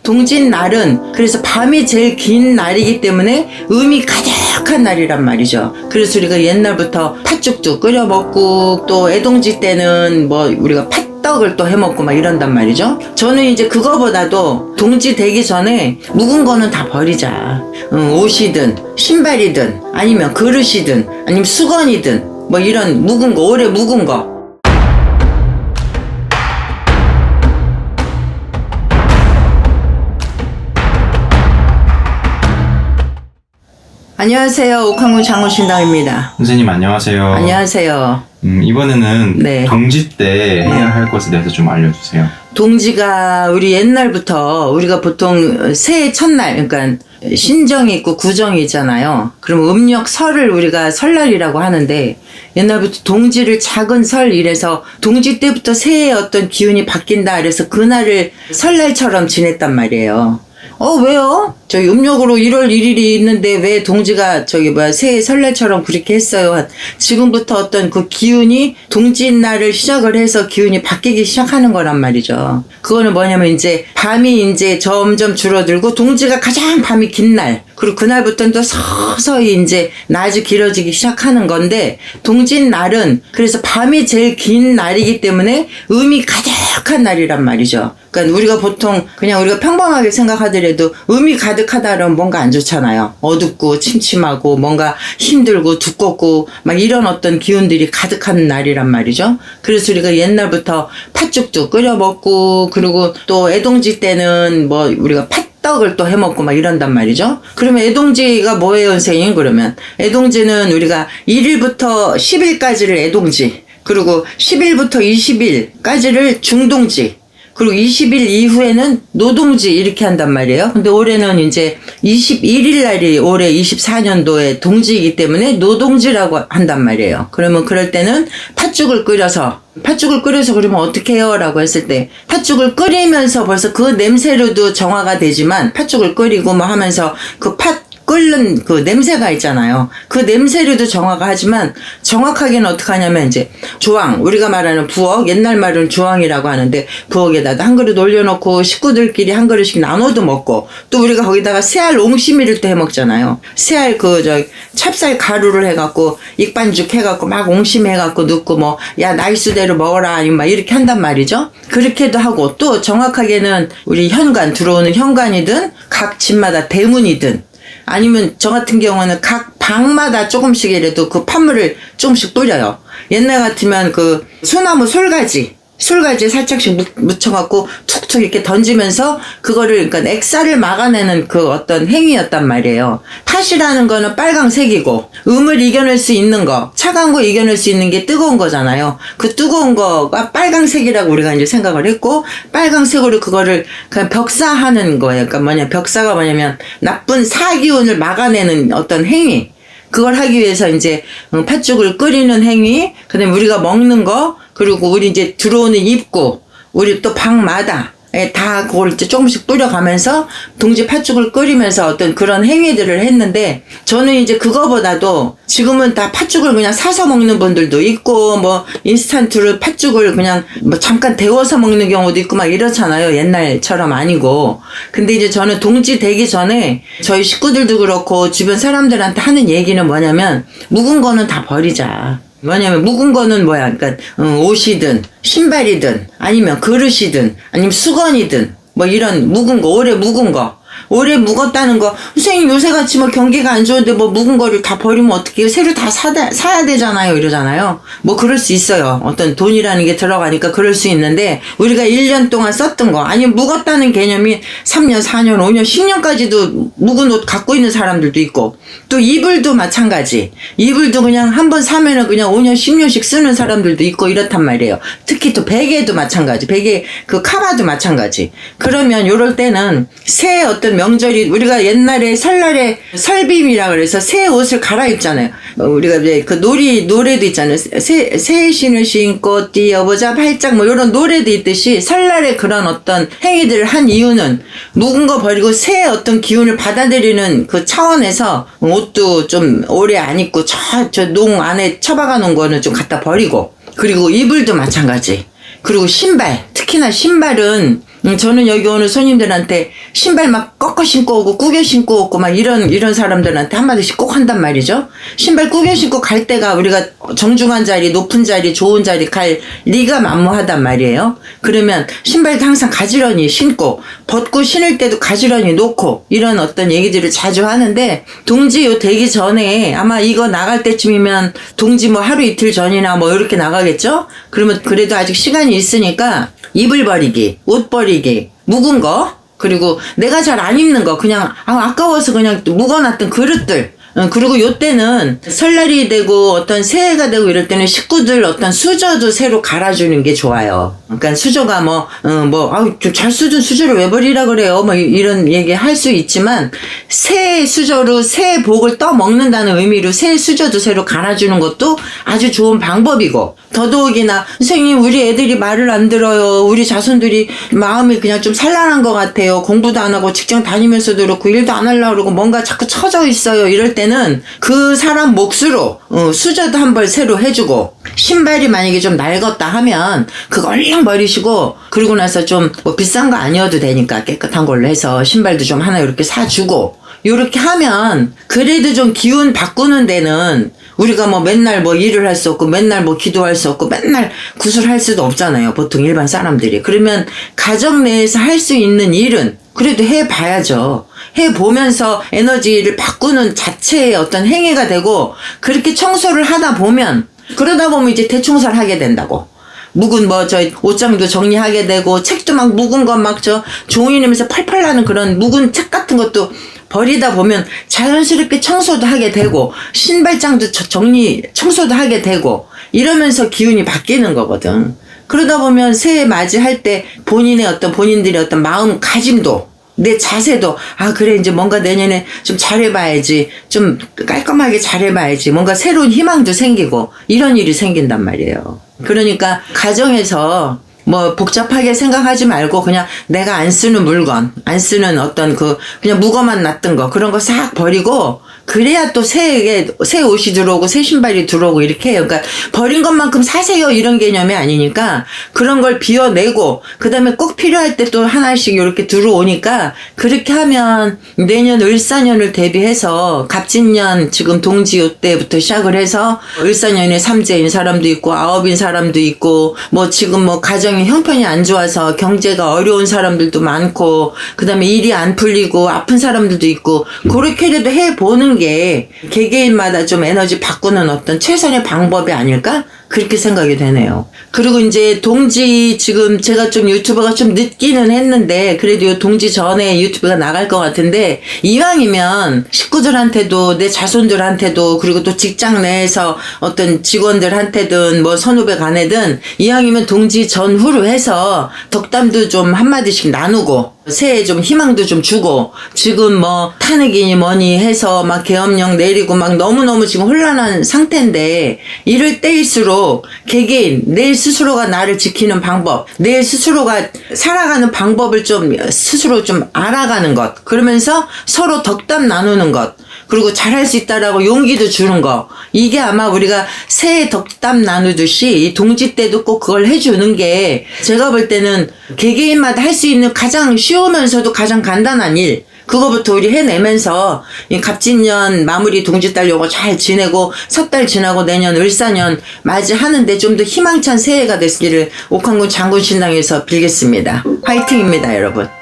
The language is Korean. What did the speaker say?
동짓날은 그래서 밤이 제일 긴 날이기 때문에 음이 가득한 날이란 말이죠. 그래서 우리가 옛날부터 팥죽도 끓여 먹고 또 애동지 때는 뭐 우리가 팥떡을 또 해먹고 막 이런단 말이죠. 저는 이제 그거보다도 동지 되기 전에 묵은 거는 다 버리자. 옷이든 신발이든 아니면 그릇이든 아니면 수건이든 뭐 이런 묵은 거, 오래 묵은 거. 안녕하세요. 옥황군 장로신당입니다. 선생님 안녕하세요. 안녕하세요. 이번에는 네. 동지 때 해야 할 것에 대해서 좀 알려주세요. 동지가 우리 옛날부터 우리가 보통 새해 첫날, 그러니까 신정이 있고 구정이 있잖아요. 그럼 음력 설을 우리가 설날이라고 하는데 옛날부터 동지를 작은 설 이래서 동지 때부터 새해의 어떤 기운이 바뀐다 그래서 그날을 설날처럼 지냈단 말이에요. 왜요? 저희 음력으로 1월 1일이 있는데 왜 동지가 새해 설날처럼 그렇게 했어요? 지금부터 어떤 그 기운이 동짓날을 시작을 해서 기운이 바뀌기 시작하는 거란 말이죠. 그거는 뭐냐면 이제 밤이 이제 점점 줄어들고 동지가 가장 밤이 긴 날, 그리고 그날부터는 또 서서히 이제 낮이 길어지기 시작하는 건데 동짓날은 그래서 밤이 제일 긴 날이기 때문에 음이 가득한 날이란 말이죠. 그러니까 우리가 보통 그냥 우리가 평범하게 생각하더라도 음이 가득하다 그러면 뭔가 안 좋잖아요. 어둡고 침침하고 뭔가 힘들고 두껍고 막 이런 어떤 기운들이 가득한 날이란 말이죠. 그래서 우리가 옛날부터 팥죽도 끓여 먹고 그리고 또 애동지 때는 뭐 우리가 떡을 또 해먹고 막 이런단 말이죠. 그러면 애동지가 뭐예요, 선생님? 그러면 애동지는 우리가 1일부터 10일까지를 애동지, 그리고 10일부터 20일까지를 중동지, 그리고 20일 이후에는 노동지 이렇게 한단 말이에요. 근데 올해는 이제 21일 날이 올해 24년도에 동지이기 때문에 노동지라고 한단 말이에요. 그러면 그럴 때는 팥죽을 끓여서 그러면 어떻게 해요? 라고 했을 때 팥죽을 끓이면서 벌써 그 냄새로도 정화가 되지만 팥죽을 끓이고 뭐 하면서 그 팥 끓는 그 냄새가 있잖아요. 그 냄새로도 정화가 하지만 정확하게는 어떻게 하냐면 이제 조항, 우리가 말하는 부엌, 옛날 말은 조항이라고 하는데 부엌에다가 한 그릇 올려놓고 식구들끼리 한 그릇씩 나눠도 먹고 또 우리가 거기다가 새알 옹심이를 또 해 먹잖아요. 새알 찹쌀 가루를 해갖고 익반죽 해갖고 막 옹심이 해갖고 넣고 뭐 야 나이스대로 먹어라 아니면 막 이렇게 한단 말이죠. 그렇게도 하고 또 정확하게는 우리 현관 들어오는 현관이든 각 집마다 대문이든 아니면 저 같은 경우는 각 방마다 조금씩이라도 그 팥물을 조금씩 뿌려요. 옛날 같으면 그 소나무 솔가지에 살짝씩 묻혀갖고 툭툭 이렇게 던지면서 그거를 그러니까 액살을 막아내는 그 어떤 행위였단 말이에요. 팥이라는 거는 빨강색이고 음을 이겨낼 수 있는 거, 차가운 거 이겨낼 수 있는 게 뜨거운 거잖아요. 그 뜨거운 거가 빨강색이라고 우리가 이제 생각을 했고 빨강색으로 그거를 그냥 벽사하는 거예요. 그러니까 벽사가 뭐냐면 나쁜 사기운을 막아내는 어떤 행위. 그걸 하기 위해서 이제 팥죽을 끓이는 행위, 그다음에 우리가 먹는 거, 그리고 우리 이제 들어오는 입구, 우리 또 방마다 다 그걸 이제 조금씩 뿌려가면서 동지 팥죽을 끓이면서 어떤 그런 행위들을 했는데 저는 이제 그거보다도 지금은 다 팥죽을 그냥 사서 먹는 분들도 있고 뭐 인스턴트로 팥죽을 그냥 뭐 잠깐 데워서 먹는 경우도 있고 막 이렇잖아요. 옛날처럼 아니고. 근데 이제 저는 동지 되기 전에 저희 식구들도 그렇고 주변 사람들한테 하는 얘기는 뭐냐면 묵은 거는 다 버리자. 뭐냐면 묵은 거는 뭐야, 그러니까 옷이든 신발이든 아니면 그릇이든 아니면 수건이든 뭐 이런 묵은 거, 오래 묵은 거, 오래 묵었다는 거. 선생님 요새같이 뭐 경기가 안 좋은데 뭐 묵은 거를 다 버리면 어떡해요? 새로 다 사야 되잖아요, 이러잖아요. 뭐 그럴 수 있어요. 어떤 돈이라는 게 들어가니까 그럴 수 있는데 우리가 1년 동안 썼던 거, 아니면 묵었다는 개념이 3년, 4년, 5년, 10년까지도 묵은 옷 갖고 있는 사람들도 있고 또 이불도 마찬가지. 이불도 그냥 한 번 사면은 그냥 5년, 10년씩 쓰는 사람들도 있고 이렇단 말이에요. 특히 또 베개도 마찬가지. 베개 그 카바도 마찬가지. 그러면 요럴 때는 새 어떤 명절이 우리가 옛날에 설날에 설빔이라 그래서 새 옷을 갈아입잖아요. 우리가 이제 그 노래도 있잖아요. 새 신을 신고 뛰어보자 팔짝 뭐 이런 노래도 있듯이 설날에 그런 어떤 행위들을 한 이유는 묵은 거 버리고 새 어떤 기운을 받아들이는 그 차원에서 옷도 좀 오래 안 입고 저 농 안에 처박아 놓은 거는 좀 갖다 버리고 그리고 이불도 마찬가지. 그리고 신발, 특히나 신발은 저는 여기 오는 손님들한테 신발 막 꺾어 신고 오고 꾸겨 신고 오고 막 이런 사람들한테 한마디씩 꼭 한단 말이죠. 신발 꾸겨 신고 갈 때가 우리가 정중한 자리, 높은 자리, 좋은 자리 갈 리가 만무하단 말이에요. 그러면 신발도 항상 가지런히 신고 벗고 신을 때도 가지런히 놓고 이런 어떤 얘기들을 자주 하는데 동지 요 되기 전에 아마 이거 나갈 때쯤이면 동지 뭐 하루 이틀 전이나 뭐 이렇게 나가겠죠? 그러면 그래도 아직 시간이 있으니까 이불 버리기, 옷 버리기, 묵은 거, 그리고 내가 잘 안 입는 거, 그냥, 아까워서 그냥 묵어놨던 그릇들. 그리고 요때는 설날이 되고 어떤 새해가 되고 이럴 때는 식구들 어떤 수저도 새로 갈아주는 게 좋아요. 그러니까 수저가 좀 잘 쓰던 수저를 왜 버리라 그래요? 뭐 이런 얘기 할 수 있지만 새 수저로 새 복을 떠먹는다는 의미로 새 수저도 새로 갈아주는 것도 아주 좋은 방법이고 더더욱이나 선생님 우리 애들이 말을 안 들어요. 우리 자손들이 마음이 그냥 좀 산란한 것 같아요. 공부도 안 하고 직장 다니면서도 그렇고 일도 안 하려고 그러고 뭔가 자꾸 처져 있어요. 이럴 때는 그 사람 몫으로 수저도 한 벌 새로 해주고 신발이 만약에 좀 낡았다 하면 그거 얼른 버리시고 그러고 나서 좀 뭐 비싼 거 아니어도 되니까 깨끗한 걸로 해서 신발도 좀 하나 이렇게 사주고 요렇게 하면 그래도 좀 기운 바꾸는 데는 우리가 뭐 맨날 뭐 일을 할 수 없고 맨날 뭐 기도할 수 없고 맨날 구슬할 수도 없잖아요. 보통 일반 사람들이. 그러면 가정 내에서 할 수 있는 일은 그래도 해봐야죠. 해보면서 에너지를 바꾸는 자체의 어떤 행위가 되고 그렇게 청소를 하다 보면 그러다 보면 이제 대청소를 하게 된다고. 묵은 옷장도 정리하게 되고 책도 막 묵은 거 막 종이 내면서 펄펄 나는 그런 묵은 책 같은 것도 버리다 보면 자연스럽게 청소도 하게 되고 신발장도 청소도 하게 되고 이러면서 기운이 바뀌는 거거든. 그러다 보면 새해 맞이할 때 본인들의 어떤 마음가짐도 내 자세도 그래 이제 뭔가 내년에 좀 잘해봐야지 좀 깔끔하게 잘해봐야지 뭔가 새로운 희망도 생기고 이런 일이 생긴단 말이에요. 그러니까 가정에서 뭐 복잡하게 생각하지 말고 그냥 내가 안 쓰는 물건, 안 쓰는 어떤 그냥 묵어만 놨던 거 그런 거 싹 버리고 그래야 또 새 옷이 들어오고 새 신발이 들어오고 이렇게 해요. 그러니까 버린 것만큼 사세요 이런 개념이 아니니까 그런 걸 비워내고 그다음에 꼭 필요할 때 또 하나씩 이렇게 들어오니까 그렇게 하면 내년 을사년을 대비해서 갑진년 지금 동지 요때부터 시작을 해서 을사년에 삼재인 사람도 있고 아홉인 사람도 있고 뭐 지금 뭐 가정이 형편이 안 좋아서 경제가 어려운 사람들도 많고 그다음에 일이 안 풀리고 아픈 사람들도 있고 그렇게라도 해보는 게 개개인마다 좀 에너지 바꾸는 어떤 최선의 방법이 아닐까? 그렇게 생각이 되네요. 그리고 이제 동지 지금 제가 좀 유튜브가 좀 늦기는 했는데 그래도 요 동지 전에 유튜브가 나갈 것 같은데 이왕이면 식구들한테도 내 자손들한테도 그리고 또 직장 내에서 어떤 직원들한테든 뭐 선후배 간에든 이왕이면 동지 전후로 해서 덕담도 좀 한마디씩 나누고 새해 좀 희망도 좀 주고 지금 뭐 탄핵이니 뭐니 해서 막 계엄령 내리고 막 너무너무 지금 혼란한 상태인데 이럴 때일수록 개개인 내 스스로가 나를 지키는 방법 내 스스로가 살아가는 방법을 좀 스스로 좀 알아가는 것 그러면서 서로 덕담 나누는 것 그리고 잘할 수 있다라고 용기도 주는 거 이게 아마 우리가 새해 덕담 나누듯이 이 동지 때도 꼭 그걸 해주는 게 제가 볼 때는 개개인마다 할 수 있는 가장 쉬우면서도 가장 간단한 일 그거부터 우리 해내면서 이 갑진년 마무리 동지달 요거 잘 지내고 섣달 지나고 내년 을사년 맞이하는데 좀 더 희망찬 새해가 됐기를 옥황군 장군신당에서 빌겠습니다. 화이팅입니다 여러분.